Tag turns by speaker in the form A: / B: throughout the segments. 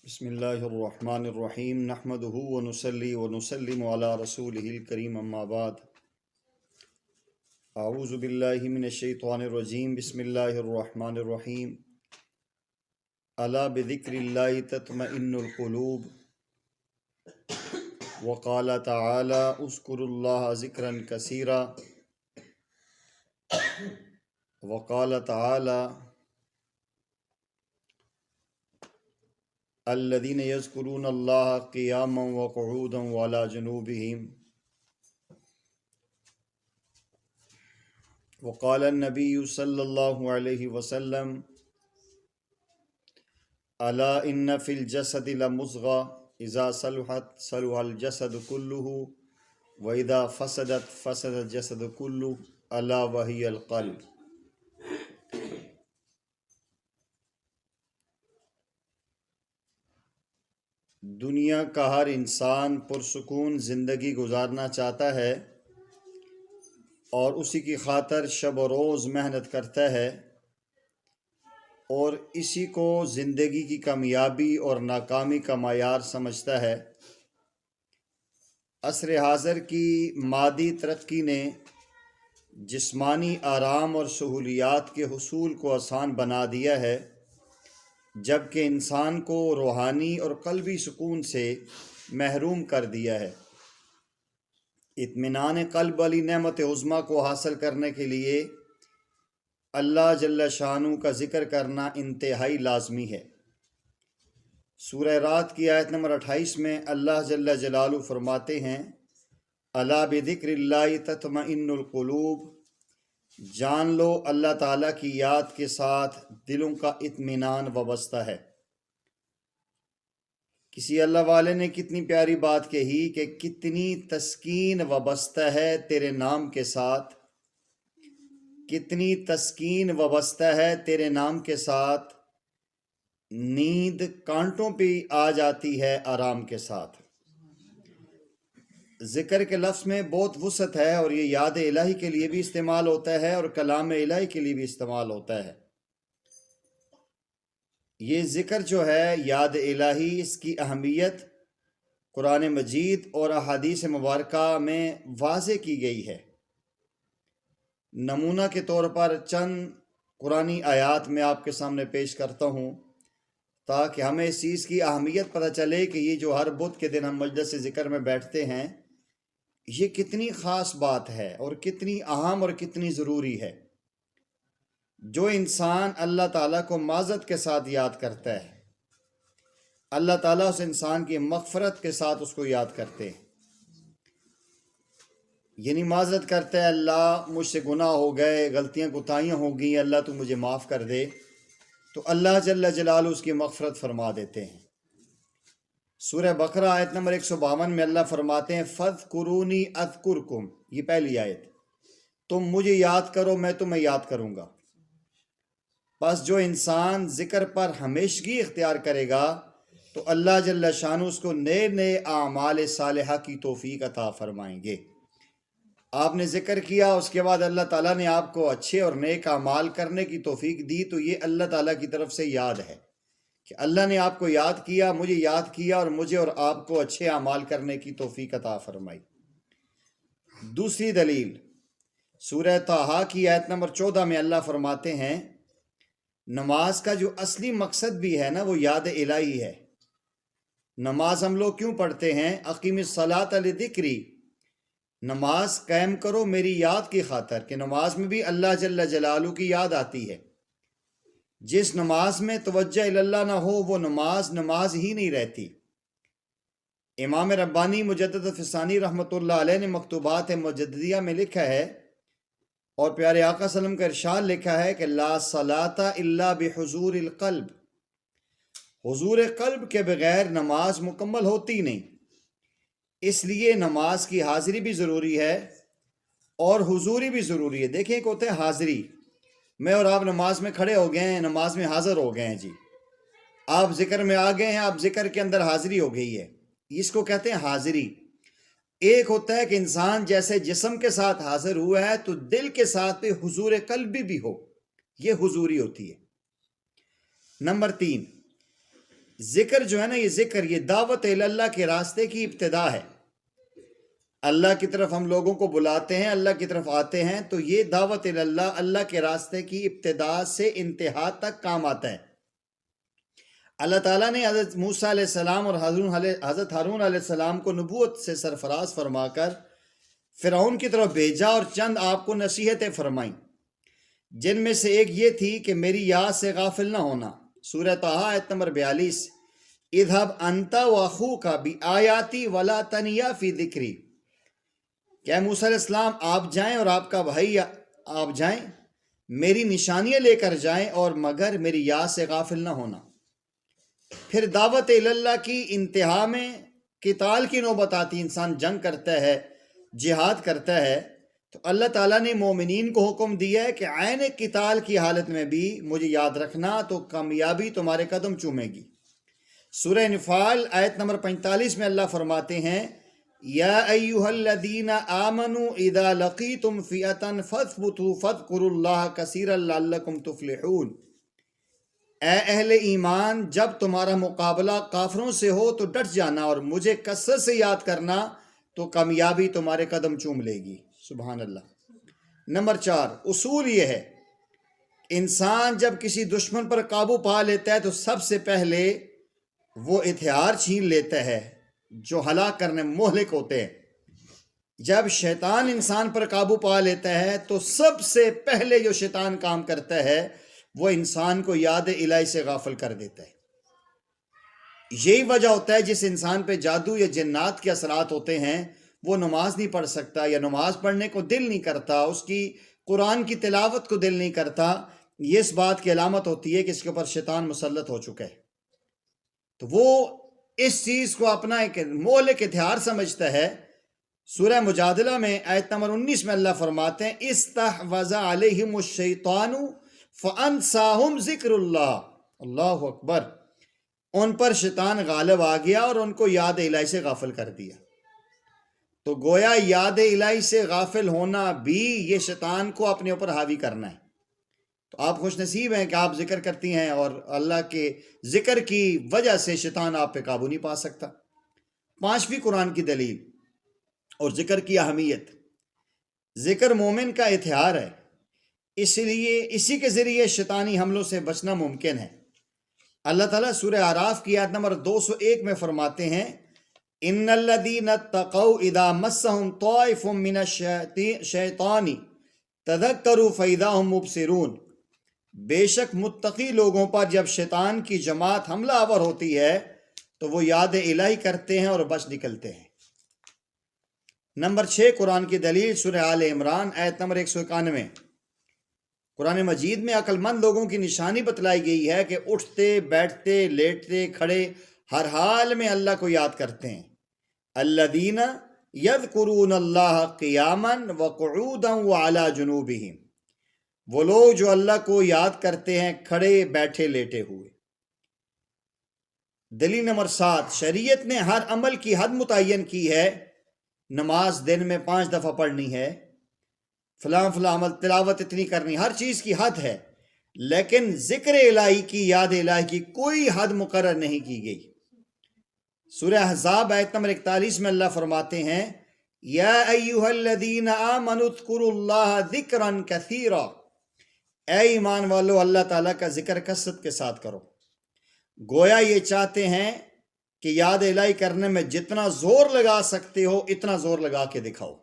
A: بسم اللہ الرحمن الرحیم نحمدہ ونصلی ونسلم علی رسولہ الکریم اما بعد اعوذ باللہ من الشیطان الرجیم بسم اللہ الرحمن الرحیم الا بذکر اللہ تطمئن القلوب وقال تعالی اذکروا اللہ ذکرا کثیرا وقال تعالی الذين يذكرون الله قياما وقعودا وعلى جنوبهم وقال النبي صلى الله عليه وسلم ألا إن في الجسد لمضغة إذا صلحت صلح الجسد كله وإذا فسدت فسد الجسد كله ألا وهي القلب۔ دنیا کا ہر انسان پرسکون زندگی گزارنا چاہتا ہے اور اسی کی خاطر شب و روز محنت کرتا ہے اور اسی کو زندگی کی کامیابی اور ناکامی کا معیار سمجھتا ہے۔ عصر حاضر کی مادی ترقی نے جسمانی آرام اور سہولیات کے حصول کو آسان بنا دیا ہے، جبکہ انسان کو روحانی اور قلبی سکون سے محروم کر دیا ہے۔ اطمینان قلب والی نعمت عظمیٰ کو حاصل کرنے کے لیے اللہ جل شانہ کا ذکر کرنا انتہائی لازمی ہے۔ سورہ رات کی آیت نمبر 28 میں اللہ جل جلالہ فرماتے ہیں الا بذکر اللہ تطمئن القلوب، جان لو اللہ تعالیٰ کی یاد کے ساتھ دلوں کا اطمینان وابستہ ہے۔ کسی اللہ والے نے کتنی پیاری بات کہی کہ کتنی تسکین وابستہ ہے تیرے نام کے ساتھ، کتنی تسکین وابستہ ہے تیرے نام کے ساتھ، نیند کانٹوں پہ آ جاتی ہے آرام کے ساتھ۔ ذکر کے لفظ میں بہت وسعت ہے اور یہ یاد الہی کے لیے بھی استعمال ہوتا ہے اور کلام الہی کے لیے بھی استعمال ہوتا ہے۔ یہ ذکر جو ہے یاد الہی، اس کی اہمیت قرآن مجید اور احادیث مبارکہ میں واضح کی گئی ہے۔ نمونہ کے طور پر چند قرآنی آیات میں آپ کے سامنے پیش کرتا ہوں تاکہ ہمیں اس چیز کی اہمیت پتہ چلے کہ یہ جو ہر بدھ کے دن ہم مجلس ذکر میں بیٹھتے ہیں یہ کتنی خاص بات ہے اور کتنی اہم اور کتنی ضروری ہے۔ جو انسان اللہ تعالیٰ کو معذرت کے ساتھ یاد کرتا ہے، اللہ تعالیٰ اس انسان کی مغفرت کے ساتھ اس کو یاد کرتے ہیں۔ یعنی معذرت کرتا ہے، اللہ مجھ سے گناہ ہو گئے، غلطیاں کوتاہیاں ہو گئیں، اللہ تو مجھے معاف کر دے، تو اللہ جل جلالہ اس کی مغفرت فرما دیتے ہیں۔ سورہ بقرہ آیت نمبر 152 میں اللہ فرماتے ہیں فَاذْكُرُونِي أَذْكُرْكُمْ، یہ پہلی آیت، تم مجھے یاد کرو میں تمہیں یاد کروں گا۔ بس جو انسان ذکر پر ہمیشگی اختیار کرے گا تو اللہ جل شانہ اس کو نئے نئے اعمال صالحہ کی توفیق عطا فرمائیں گے۔ آپ نے ذکر کیا، اس کے بعد اللہ تعالیٰ نے آپ کو اچھے اور نیک اعمال کرنے کی توفیق دی، تو یہ اللہ تعالیٰ کی طرف سے یاد ہے کہ اللہ نے آپ کو یاد کیا، مجھے یاد کیا اور مجھے اور آپ کو اچھے اعمال کرنے کی توفیق عطا فرمائی۔ دوسری دلیل سورہ طٰہٰ کی آیت نمبر 14 میں اللہ فرماتے ہیں نماز کا جو اصلی مقصد بھی ہے نا وہ یاد الہی ہے۔ نماز ہم لوگ کیوں پڑھتے ہیں؟ اقیم الصلاۃ لذکری، نماز قائم کرو میری یاد کی خاطر، کہ نماز میں بھی اللہ جل جلالہ کی یاد آتی ہے۔ جس نماز میں توجہ اللہ نہ ہو وہ نماز ہی نہیں رہتی۔ امام ربانی مجدد فسانی رحمۃ اللہ علیہ نے مکتوبات مجددیہ میں لکھا ہے اور پیارے آقا صلی اللہ علیہ وسلم کا ارشاد لکھا ہے کہ لا صلاۃ الا بحضور القلب، حضور قلب کے بغیر نماز مکمل ہوتی نہیں۔ اس لیے نماز کی حاضری بھی ضروری ہے اور حضوری بھی ضروری ہے۔ دیکھیں ایک ہوتا ہے حاضری، میں اور آپ نماز میں کھڑے ہو گئے ہیں، نماز میں حاضر ہو گئے ہیں، جی آپ ذکر میں آ گئے ہیں، آپ ذکر کے اندر حاضری ہو گئی ہے، اس کو کہتے ہیں حاضری۔ ایک ہوتا ہے کہ انسان جیسے جسم کے ساتھ حاضر ہوا ہے تو دل کے ساتھ بھی حضور قلبی بھی ہو، یہ حضوری ہوتی ہے۔ نمبر 3، ذکر جو ہے نا، یہ ذکر، یہ دعوت اللہ کے راستے کی ابتدا ہے۔ اللہ کی طرف ہم لوگوں کو بلاتے ہیں، اللہ کی طرف آتے ہیں، تو یہ دعوت اللہ، اللہ کے راستے کی ابتدا سے انتہا تک کام آتا ہے۔ اللہ تعالیٰ نے حضرت موسیٰ علیہ السلام اور حضرت ہارون علیہ السلام کو نبوت سے سرفراز فرما کر فرعون کی طرف بھیجا اور چند آپ کو نصیحتیں فرمائیں، جن میں سے ایک یہ تھی کہ میری یاد سے غافل نہ ہونا۔ سورہ طٰہٰ آیت نمبر 42۔ اذهب انت واخوک بآیاتی ولا تنیا فی ذکری، کہ اے موسیٰ علیہ السلام آپ جائیں اور آپ کا بھائی آپ جائیں، میری نشانیاں لے کر جائیں، اور مگر میری یاد سے غافل نہ ہونا۔ پھر دعوت اللہ کی انتہا میں قتال کی نوبت آتی، انسان جنگ کرتا ہے، جہاد کرتا ہے، تو اللہ تعالیٰ نے مومنین کو حکم دیا ہے کہ عین قتال کی حالت میں بھی مجھے یاد رکھنا، تو کامیابی تمہارے قدم چومے گی۔ سورہ انفال آیت نمبر 45 میں اللہ فرماتے ہیں، یا ایہا الذین آمنوا اذا لقیتم فئۃ فاثبتوا فاذکروا اللہ کثیرا لعلکم تفلحون۔ اے اہل ایمان، جب تمہارا مقابلہ کافروں سے ہو تو ڈٹ جانا اور مجھے کثرت سے یاد کرنا، تو کامیابی تمہارے قدم چوم لے گی۔ سبحان اللہ۔ نمبر 4، اصول یہ ہے، انسان جب کسی دشمن پر قابو پا لیتا ہے تو سب سے پہلے وہ ہتھیار چھین لیتا ہے جو ہلاک کرنے مہلک ہوتے ہیں۔ جب شیطان انسان پر قابو پا لیتا ہے تو سب سے پہلے جو شیطان کام کرتا ہے وہ انسان کو یاد الہی سے غافل کر دیتا ہے۔ یہی وجہ ہوتا ہے جس انسان پہ جادو یا جنات کے اثرات ہوتے ہیں وہ نماز نہیں پڑھ سکتا، یا نماز پڑھنے کو دل نہیں کرتا، اس کی قرآن کی تلاوت کو دل نہیں کرتا، یہ اس بات کی علامت ہوتی ہے کہ اس کے اوپر شیطان مسلط ہو چکا ہے۔ تو وہ اس چیز کو اپنا ایک مہلک ہتھیار سمجھتا ہے۔ سورہ مجادلہ میں آیت نمبر 19 میں اللہ فرماتے ہیں، استحوذ علیہم الشیطان فانساہم ذکر اللہ۔ اللہ اکبر۔ ان پر شیطان غالب آ گیا اور ان کو یاد الہی سے غافل کر دیا۔ تو گویا یاد الہی سے غافل ہونا بھی یہ شیطان کو اپنے اوپر حاوی کرنا ہے۔ تو آپ خوش نصیب ہیں کہ آپ ذکر کرتی ہیں، اور اللہ کے ذکر کی وجہ سے شیطان آپ پہ قابو نہیں پا سکتا۔ 5ویں قرآن کی دلیل اور ذکر کی اہمیت۔ ذکر مومن کا ہتھیار ہے، اس لیے اسی کے ذریعے شیطانی حملوں سے بچنا ممکن ہے۔ اللہ تعالیٰ سورہ اعراف کی آیت نمبر 201 میں فرماتے ہیں، ان الذین اتقوا اذا مسهم طائف من الشیطان تذکروا فاذا هم مبصرون۔ بے شک متقی لوگوں پر جب شیطان کی جماعت حملہ آور ہوتی ہے تو وہ یاد الہی کرتے ہیں اور بچ نکلتے ہیں۔ نمبر 6 قرآن کی دلیل سورہ آل عمران آیت نمبر 191۔ قرآن مجید میں عقل مند لوگوں کی نشانی بتلائی گئی ہے کہ اٹھتے بیٹھتے لیٹتے کھڑے ہر حال میں اللہ کو یاد کرتے ہیں۔ الذین یذکرون اللہ قیاما وقعودا وعلی جنوبہم، وہ لوگ جو اللہ کو یاد کرتے ہیں کھڑے بیٹھے لیٹے ہوئے۔ دلیل نمبر 7، شریعت نے ہر عمل کی حد متعین کی ہے۔ نماز دن میں 5 دفعہ پڑھنی ہے، فلاں فلاں عمل، تلاوت اتنی کرنی، ہر چیز کی حد ہے، لیکن ذکر الہی کی، یاد الہی کی کوئی حد مقرر نہیں کی گئی۔ سورہ احزاب آیت نمبر 41 میں اللہ فرماتے ہیں، یا ایہا الذین آمنوا اذکروا اللہ ذکرا کثیرا، اے ایمان والو اللہ تعالیٰ کا ذکر کثرت کے ساتھ کرو۔ گویا یہ چاہتے ہیں کہ یاد الہی کرنے میں جتنا زور لگا سکتے ہو اتنا زور لگا کے دکھاؤ۔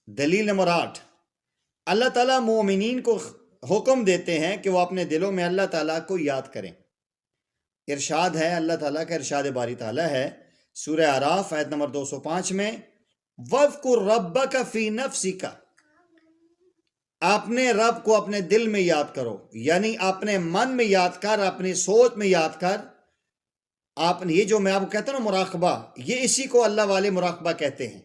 A: دلیل نمبر 8، اللہ تعالیٰ مومنین کو حکم دیتے ہیں کہ وہ اپنے دلوں میں اللہ تعالیٰ کو یاد کریں۔ ارشاد ہے، اللہ تعالیٰ کا ارشاد باری تعالیٰ ہے سورہ اعراف آیت نمبر 205 میں، وَاذْكُرْ رَبَّكَ فِي نَفْسِكَ، اپنے رب کو اپنے دل میں یاد کرو، یعنی اپنے من میں یاد کر، اپنی سوچ میں یاد کر۔ یہ جو میں آپ کو کہتا ہوں نا مراقبہ، یہ اسی کو اللہ والے مراقبہ کہتے ہیں۔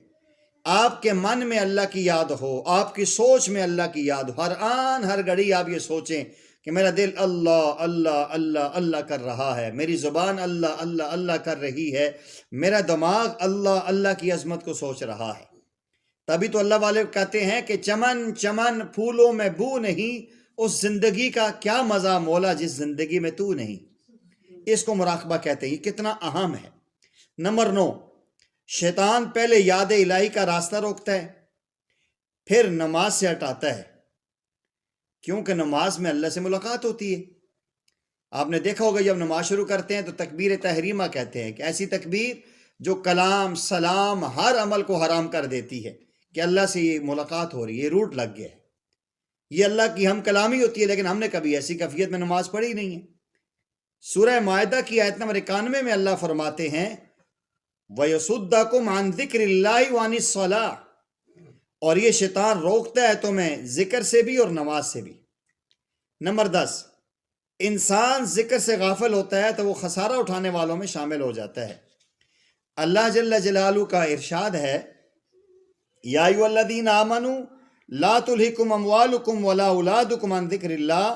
A: آپ کے من میں اللہ کی یاد ہو، آپ کی سوچ میں اللہ کی یاد ہو، ہر آن ہر گھڑی آپ یہ سوچیں کہ میرا دل اللہ اللہ اللہ اللہ کر رہا ہے، میری زبان اللہ اللہ اللہ کر رہی ہے، میرا دماغ اللہ اللہ کی عظمت کو سوچ رہا ہے۔ تبھی تو اللہ والے کہتے ہیں کہ چمن چمن پھولوں میں بو نہیں، اس زندگی کا کیا مزہ مولا جس زندگی میں تو نہیں۔ اس کو مراقبہ کہتے ہیں. یہ کتنا اہم ہے. نمبر 9، شیطان پہلے یاد الہی کا راستہ روکتا ہے، پھر نماز سے ہٹاتا ہے، کیونکہ نماز میں اللہ سے ملاقات ہوتی ہے. آپ نے دیکھا ہوگا جب نماز شروع کرتے ہیں تو تکبیر تحریمہ کہتے ہیں، کہ ایسی تکبیر جو کلام، سلام، ہر عمل کو حرام کر دیتی ہے، کہ اللہ سے یہ ملاقات ہو رہی ہے، یہ روٹ لگ گیا ہے. یہ اللہ کی ہم کلامی ہوتی ہے، لیکن ہم نے کبھی ایسی کیفیت میں نماز پڑھی نہیں ہے. سورہ مائدہ کی آیت نمبر 91 میں اللہ فرماتے ہیں وَيَصُدَّكُمْ عَنْ ذِكْرِ اللَّهِ وَعَنِ الصَّلَاةِ، اور یہ شیطان روکتا ہے تمہیں ذکر سے بھی اور نماز سے بھی. نمبر 10، انسان ذکر سے غافل ہوتا ہے تو وہ خسارہ اٹھانے والوں میں شامل ہو جاتا ہے. اللہ جل جلالہ کا ارشاد ہے یا ایھا الذین آمنوا لا تلہکم اموالکم ولا اولادکم عن ذکر اللہ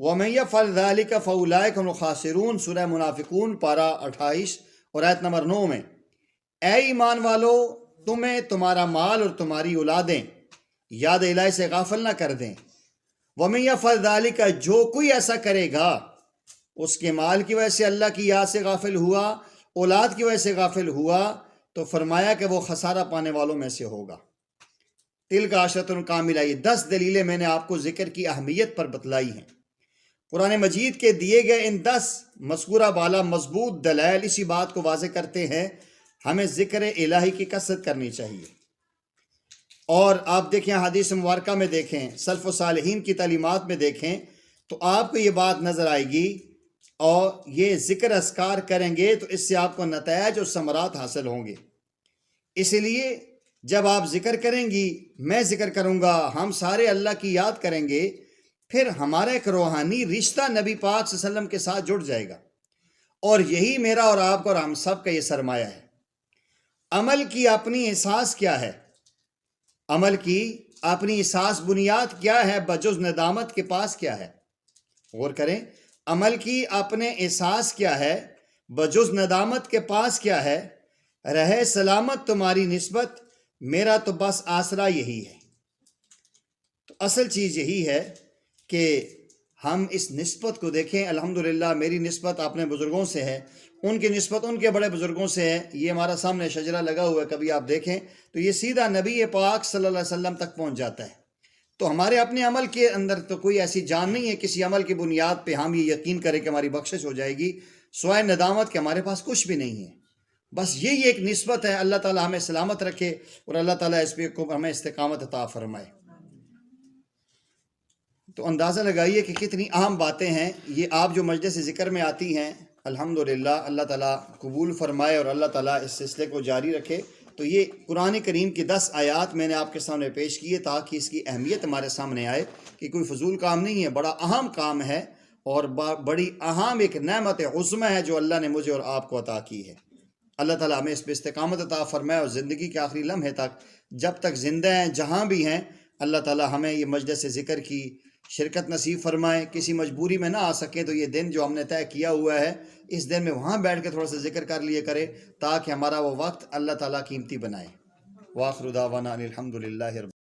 A: ومن یفعل ذلک فاولئک هم الخاسرون. سورہ منافقون پارہ 28 اور آیت نمبر 9 میں، اے ایمان والو، تمہیں تمہارا مال اور تمہاری اولادیں یاد الہی سے غافل نہ کر دیں. وَمَن يَفْعَلْ ذَلِكَ، جو کوئی ایسا کرے گا، اس کے مال کی وجہ سے اللہ کی یاد سے غافل ہوا، اولاد کی وجہ سے غافل ہوا، تو فرمایا کہ وہ خسارہ پانے والوں میں سے ہوگا. تِلْکَ عَشْرَةٌ کاملہ. یہ 10 دلیلیں میں نے آپ کو ذکر کی اہمیت پر بتلائی ہیں. قرآن مجید کے دیے گئے ان 10 مذکورہ بالا مضبوط دلائل اسی بات کو واضح کرتے ہیں ہمیں ذکر الہی کی کثرت کرنی چاہیے. اور آپ دیکھیں حدیث مبارکہ میں دیکھیں، سلف و صالحین کی تعلیمات میں دیکھیں، تو آپ کو یہ بات نظر آئے گی. اور یہ ذکر اذکار کریں گے تو اس سے آپ کو نتائج اور ثمرات حاصل ہوں گے. اس لیے جب آپ ذکر کریں گی، میں ذکر کروں گا، ہم سارے اللہ کی یاد کریں گے، پھر ہمارا ایک روحانی رشتہ نبی پاک صلی اللہ علیہ وسلم کے ساتھ جڑ جائے گا. اور یہی میرا اور آپ کا اور ہم سب کا یہ سرمایہ ہے. عمل کی اپنی اساس کیا ہے؟ عمل کی اپنی اساس بنیاد کیا ہے بجز ندامت کے پاس کیا ہے؟ غور کریں، عمل کی اپنے اساس کیا ہے بجز ندامت کے پاس کیا ہے؟ رہے سلامت تمہاری نسبت، میرا تو بس آسرا یہی ہے. تو اصل چیز یہی ہے کہ ہم اس نسبت کو دیکھیں. الحمدللہ میری نسبت اپنے بزرگوں سے ہے، ان کی نسبت ان کے بڑے بزرگوں سے ہے. یہ ہمارا سامنے شجرہ لگا ہوا ہے، کبھی آپ دیکھیں تو یہ سیدھا نبی پاک صلی اللہ علیہ وسلم تک پہنچ جاتا ہے. تو ہمارے اپنے عمل کے اندر تو کوئی ایسی جان نہیں ہے کسی عمل کی بنیاد پہ ہم یہ یقین کریں کہ ہماری بخشش ہو جائے گی، سوائے ندامت کہ ہمارے پاس کچھ بھی نہیں ہے. بس یہی ایک نسبت ہے. اللہ تعالی ہمیں سلامت رکھے اور اللہ تعالی اس پہ ہمیں استقامت عطا فرمائے. تو اندازہ لگائیے کہ کتنی اہم باتیں ہیں یہ آپ جو مجلس ذکر میں آتی ہیں. الحمدللہ اللہ تعالیٰ قبول فرمائے اور اللہ تعالیٰ اس سلسلے کو جاری رکھے. تو یہ قرآن کریم کی 10 آیات میں نے آپ کے سامنے پیش کیے تاکہ اس کی اہمیت ہمارے سامنے آئے کہ کوئی فضول کام نہیں ہے، بڑا اہم کام ہے اور بڑی اہم ایک نعمت عظمی ہے جو اللہ نے مجھے اور آپ کو عطا کی ہے. اللہ تعالیٰ ہمیں اس پہ استقامت عطا فرمائے اور زندگی کے آخری لمحے تک جب تک زندہ ہیں جہاں بھی ہیں اللہ تعالیٰ ہمیں یہ مجلس ذکر کی شرکت نصیب فرمائے. کسی مجبوری میں نہ آ سکے تو یہ دن جو ہم نے طے کیا ہوا ہے اس دن میں وہاں بیٹھ کے تھوڑا سا ذکر کر لیے کرے تاکہ ہمارا وہ وقت اللہ تعالیٰ قیمتی بنائے. وآخر دعوانا ان الحمدللہ رب